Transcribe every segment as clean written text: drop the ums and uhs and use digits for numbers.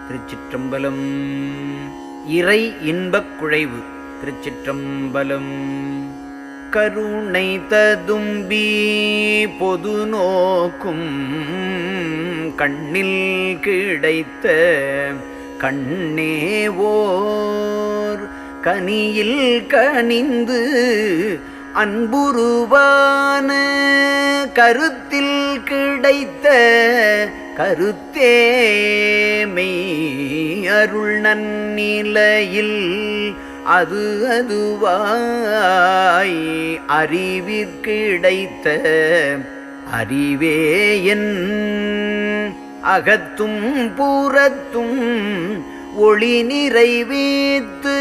திருச்சிற்றம்பலம். இறை இன்பக் குழைவு. திருச்சிற்றம்பலம். கருணை ததும்பி பொது நோக்கும் கண்ணில் கிடைத்த கண்ணேவோர் கனியில் கனிந்து அன்புருவான கருத்தில் கிடைத்த கருத்தேமை அருள் நன்னிலையில் அது அதுவாய் அறிவிற்கிடைத்த அறிவே என் அகத்தும் புறத்தும் ஒளி நிறைவேத்து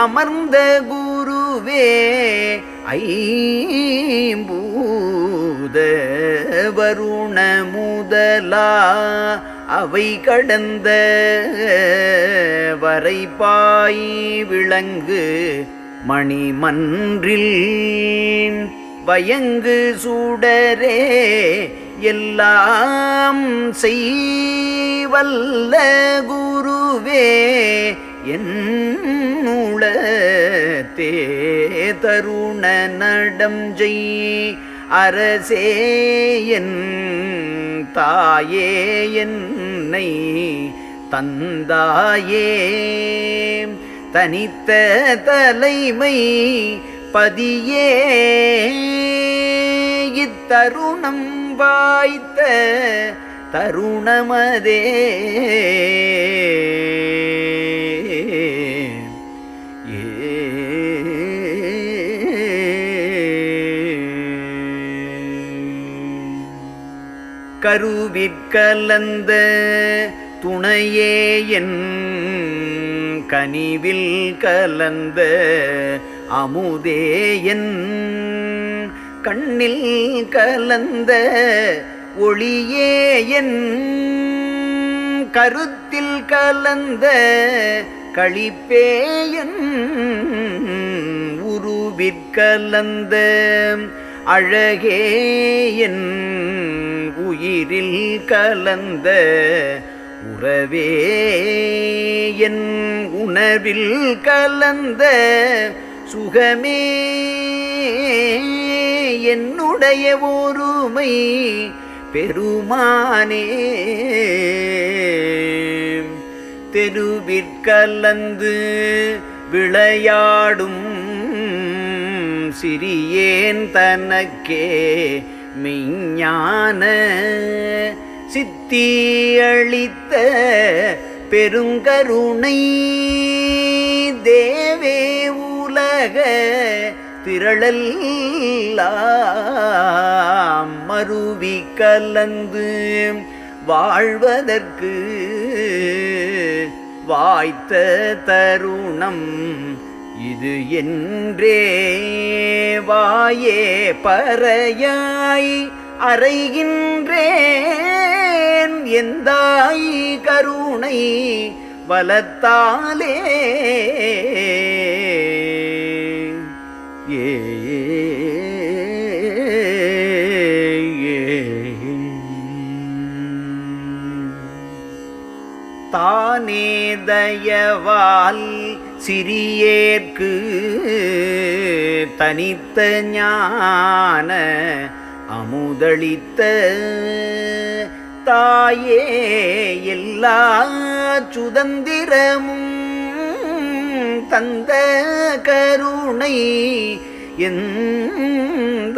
அமர்ந்த குருவே ஐம்பூத வருண முதலா அவை கடந்த வரைபாய் விளங்கு மணிமன்றில் வயங்கு சூடரே எல்லாம் செய்வல்ல குருவே என்னுளத்தே தருண நடம் செய் அரசே என் தாயே என்னை தந்தாயே தனித்த தலைமை பதியே இத்தருணம் வாய்த்த தருணமதே கருவிற்கலந்த துணையே என் கனிவில் கலந்த அமுதே என் கண்ணில் கலந்த ஒளியே என் கருத்தில் கலந்த களிப்பே என் உருவிற்கலந்த அழகே என் உயிரில் கலந்த உறவே என் உணர்வில் கலந்த சுகமே என்னுடைய ஒருமை பெருமானே தெருவிற்கலந்து விளையாடும் சிறியேன் தனக்கே மெய்ஞான சித்தியளித்த பெருங்கருணை தேவே உலக திரளெல்லாம் மருவி கலந்து வாழ்வதற்கு வாய்த்த தருணம் இது என்றே வாயே பறையாய் அறைகின்றேன் எந்தாய் கருணை வலத்தாலே ஏ தானே தயவால் சிறியேற்கு தனித்த ஞான அமுதளித்த தாயே எல்லா சுதந்திரமும் தந்த கருணை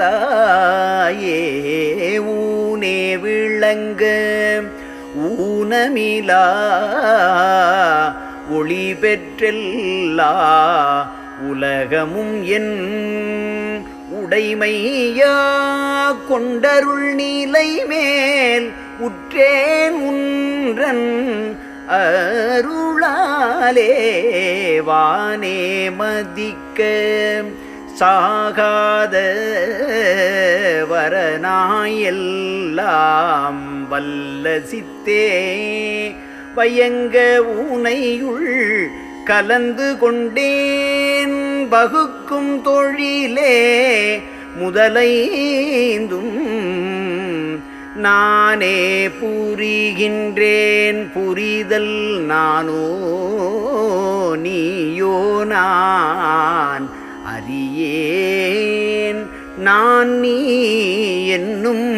எந்தாயே ஊனே விளங்க ஊனமிலா ஒளி பெற்றெல்லா உலகமும் என் உடைமையா கொண்டருள் நீலை மேல் உற்றேன் உன்றன் அருளாலே வானே மதிக்க சாகாத வரனாயெல்லாம் வல்ல சித்தே பயங்க ஊனையுள் கலந்து கொண்டேன் வகுக்கும் தொழிலே முதலைந்தும் நானே புரிகின்றேன் புரிதல் நானோ நீயோ நான் அறியேன் நான் நீ என்னும்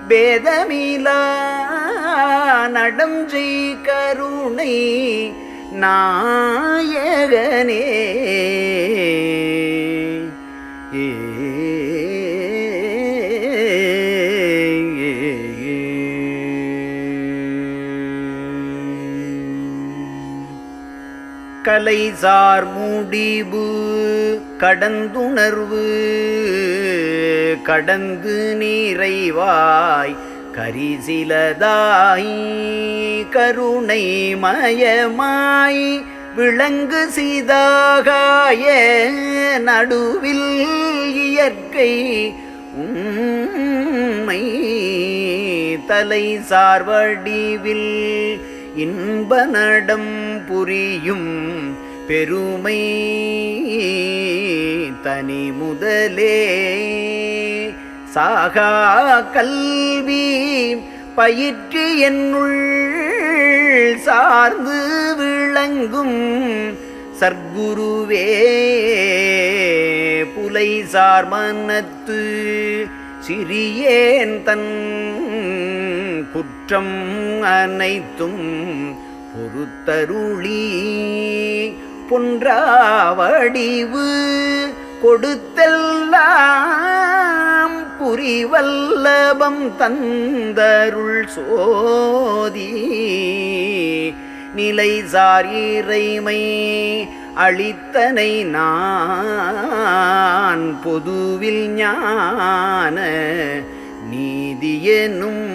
பேதமிலா நடஞ்சை கருணை நாயகனே. கலைசார் முடிவு கடந்துணர்வு கடந்து நிறைவாய் கரிசிலதாய் கருணை மயமாய் விளங்கு சீதாகாய நடுவில் இயற்கை உண்மை தலை சார்வடிவில் இன்ப நடம் புரியும் பெருமை தனி முதலே சாகா கல்வி பயிற்று என்னுள் சார்ந்து விளங்கும் சர்க்குருவே புலை சார் மனத்து சிறியேன் தன் குற்றம் அனைத்தும் பொறுத்தருளி பொன்றாவடிவு கொடுத்தெல்லாம் புரிவல்லபம் தந்தருள் சோதி நிலை சார் இறைமை அளித்தனை நான் பொதுவில் ஞான நீதியெனும்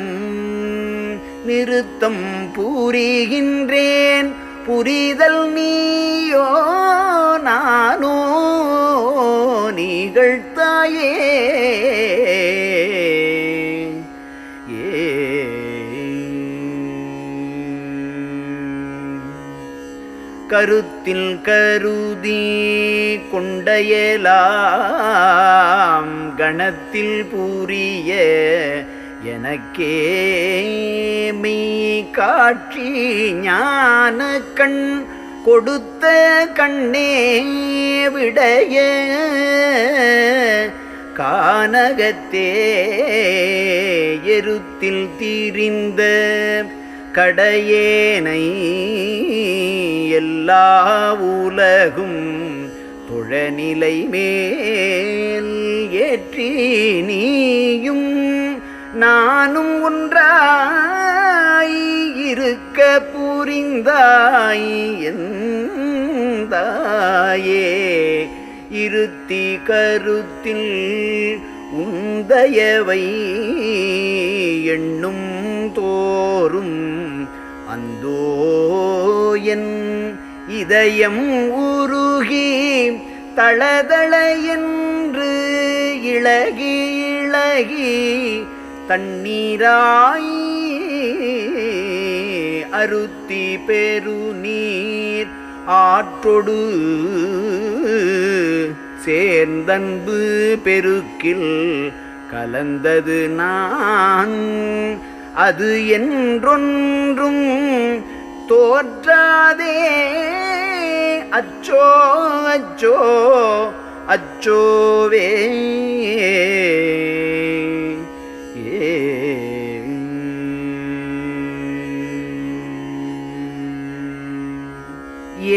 நிறுத்தம் புரிகின்றேன் புரிதல் நீயோ நானோ நிகழ்த்தாயே. கருத்தில் கருதி கொண்டையலாம் கணத்தில் புரிய எனக்கே மெய் காட்சி ஞான கண் கொடுத்த கண்ணே விடைய கானகத்தே எருத்தில் திரிந்த கடையேனை எல்லா உலகும் தொழநிலை மேல் ஏற்றி நீயும் நானும் ஒன்றாய் இருக்க புரிந்தாய் எந்தாயே இருத்தி கருத்தில் உந்தயவை எண்ணும் தோறும் அந்தோ என் இதயம் உருகி தளதள என்று இளகி இளகி தண்ணீராய் அருத்தி பெருநீர் ஆற்றொடு சேர்ந்தன்பு பெருக்கில் கலந்தது நான் அது என்றொன்றும் தோற்றாதே அச்சோ அச்சோ அச்சோவே.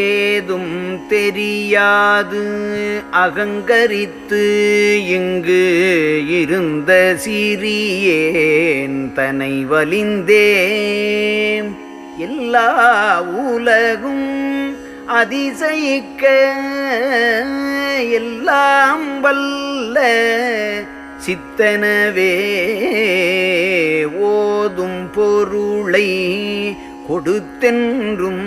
ஏதும் தெரியாது அகங்கரித்து இங்கு இருந்த சிறியேன் தனை வலிந்தேன் எல்லா உலகும் அதிசயிக்க எல்லாம் வல்ல சித்தனவே ஓதும் பொருளை கொடுத்தென்றும்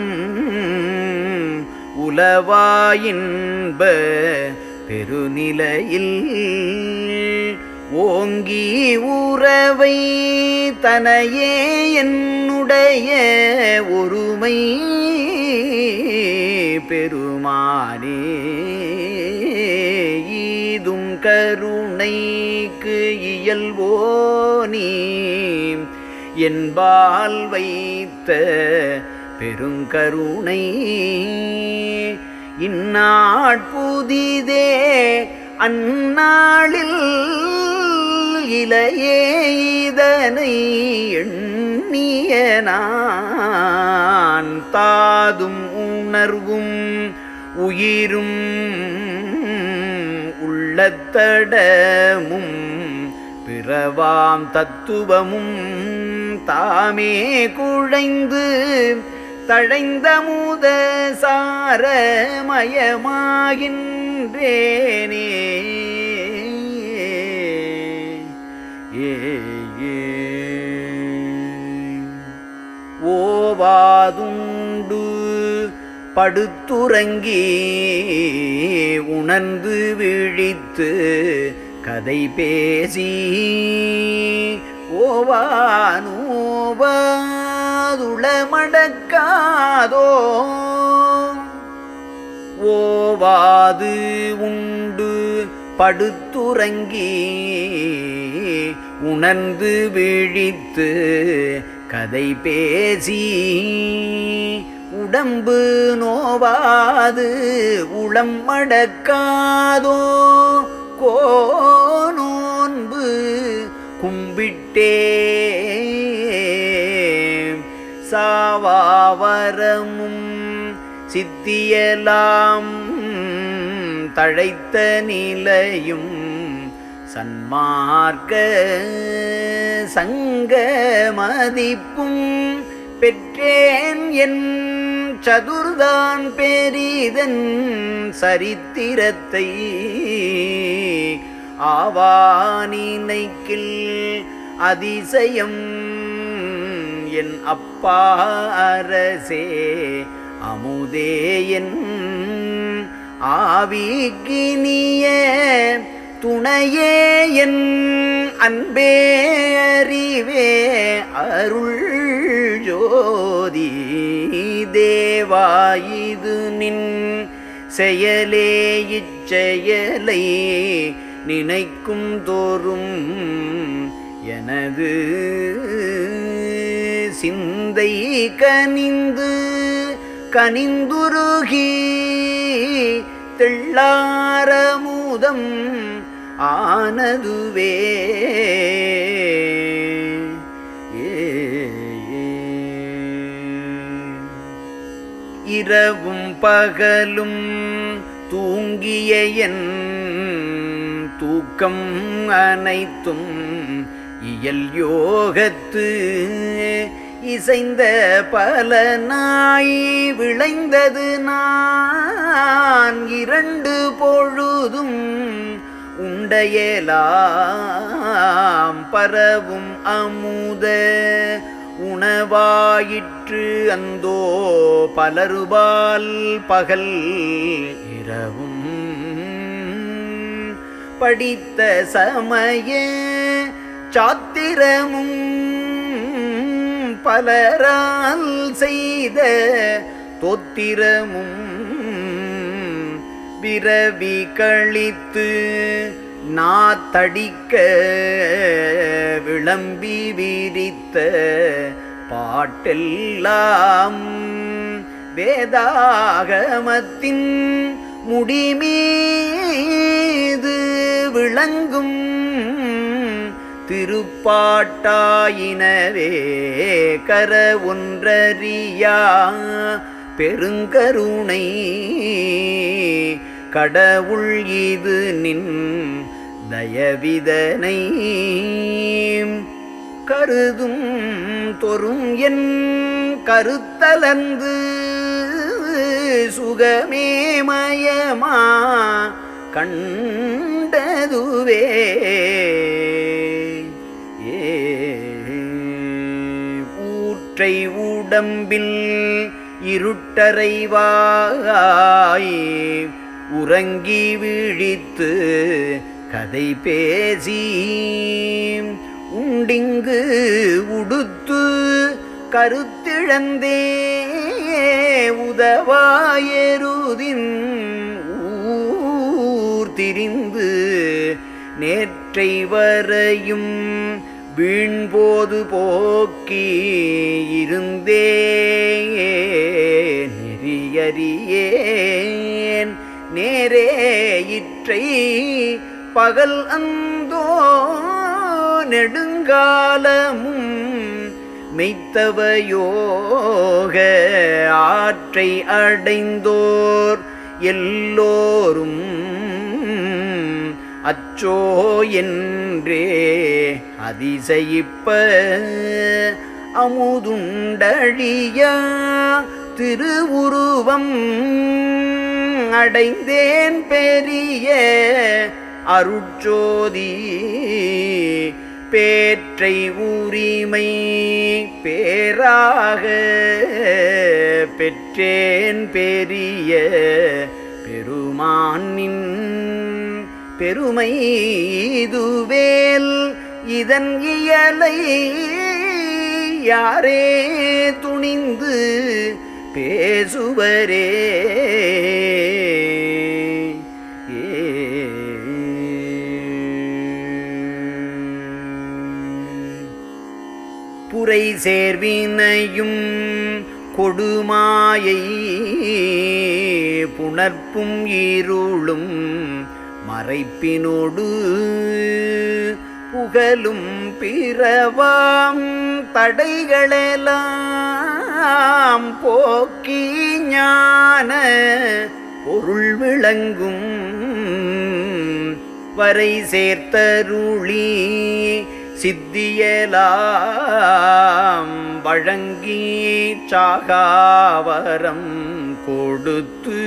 உலவாயின்ப பெருநிலையில் ஓங்கி உறவை தனையே என்னுடைய ஒருமை பெருமானே ஈதும் கருணைக்கு இயல்போ நீ என்பால் வைத்த பெருங்கருணை இந்நாட்புதிதே அந்நாளில் இலையே இதனை எண்ணிய நான் தாதும் உணர்வும் உயிரும் உள்ளத்தடமும் பிறவாம் தத்துவமும் தாமே குழைந்து தழைந்த முத சாரமயமாகின்றேனே. ஓவாதுண்டு படுத்துறங்கி உணர்ந்து விழித்து கதை பேசி ஓவாதுளமடக்காதோ ஓவாது உண்டு படுத்துறங்கி உணர்ந்து விழித்து கதை பேசி உடம்பு நோவாது உளம் மடக்காதோ கோனோன்பு கும்பிட்டே சாவாவரமும் சித்தியலாம் தழைத்த நிலையும் சன்மார்க்க சங்க மதிப்பும் பெற்றேன் என் சதுர்தான் பெரிதன் சரித்திரத்தை ஆவானினைக்கில் அதிசயம் என் அப்பா அரசே அமுதே என் ஆவிக்கினிய துணையே என் அன்பே அறிவே அருள் ஜோதி தேவாயிது நின் செயலே இச்செயலை நினைக்கும் தோறும் எனது சிந்தை கனிந்து கனிந்துருகி தெள்ளாரமுதம் ஆனதுவே. இரவும் பகலும் தூங்கிய என் தூக்கம் அனைத்தும் இயல் யோகத்து இசைந்த பல நாய் விளைந்தது நான் இரண்டு பொழுதும் உண்டையலாம் பரவும் அமுத உணவாயிற்று அந்தோ பலருபால் பகல் இரவும் படித்த சமய சாத்திரமும் பலரால் செய்த தோத்திரமும் விரவி கழித்து நாத்தடிக்க விளம்பி விரித்த பாட்டெல்லாம் வேதாகமத்தின் முடிமீது விளங்கும் திருப்பாட்டாயினவே கர ஒன்றறியா பெருங்கருணை கடவுள் இது நின் தயவிதனை கருதும் தொறும் என் கருத்தலந்து சுகமே மயமா கண்டதுவே. ஊற்றை உடம்பில் இருட்டறைவாய் உறங்கி விழித்து கதை பேசி உண்டிங்கு உடுத்து கருத்திழந்தே உதவாயருதின் ஊர் திரிந்து நேற்ற ஆற்றை வரையும் வீண்போது போக்கி இருந்தே நெறியறியேன் நேரே இற்றை பகல் அந்தோ நெடுங்காலமும் மெய்த்தவயோக ஆற்றை அடைந்தோர் எல்லோரும் அச்சோ என்றே அதிசயிப்ப அமுதுண்டழிய திருவுருவம் அடைந்தேன் பெரிய அருட்சோதி பேற்றை உரிமை பேராக பெற்றேன் பெரிய பெருமானின் பெருமை இதுவேல் இதன் இயலை யாரே துணிந்து பேசுவரே புரை சேர்வினையும் கொடுமாயை புணர்ப்பும் இருளும் மறைப்பினோடு புகழும் பிறவாம் தடைகளெல்லாம் போக்கி ஞான பொருள் விளங்கும் வரை சேர்த்தருளி சித்தியலாம் வழங்கி சாகாவரம் கொடுத்து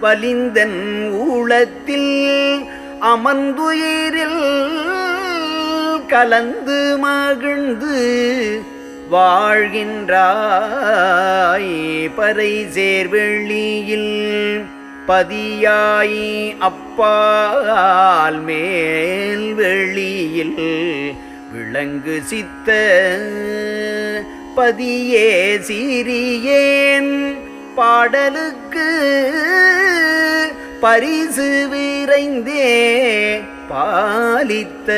வலிந்தன் ஊழத்தில் அமர்ந்துயிரில் கலந்து மகிழ்ந்து வாழ்கின்றாய் பறை சேர்வெளியில் பதியாய் அப்பால் மேல் வெளியில் விளங்கு சித்த பதியே சிறியேன் பாடலுக்கு பரிசு விரைந்தே பாலித்த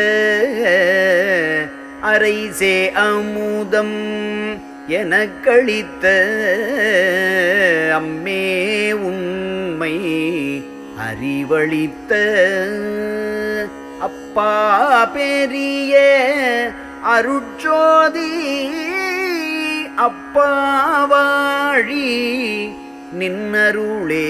அரைசே அமுதம் எனக்களித்த அம்மே உண்மை அறிவளித்த அப்பா பெரிய அருட்சோதி அப்பாவாழி நின்னருளே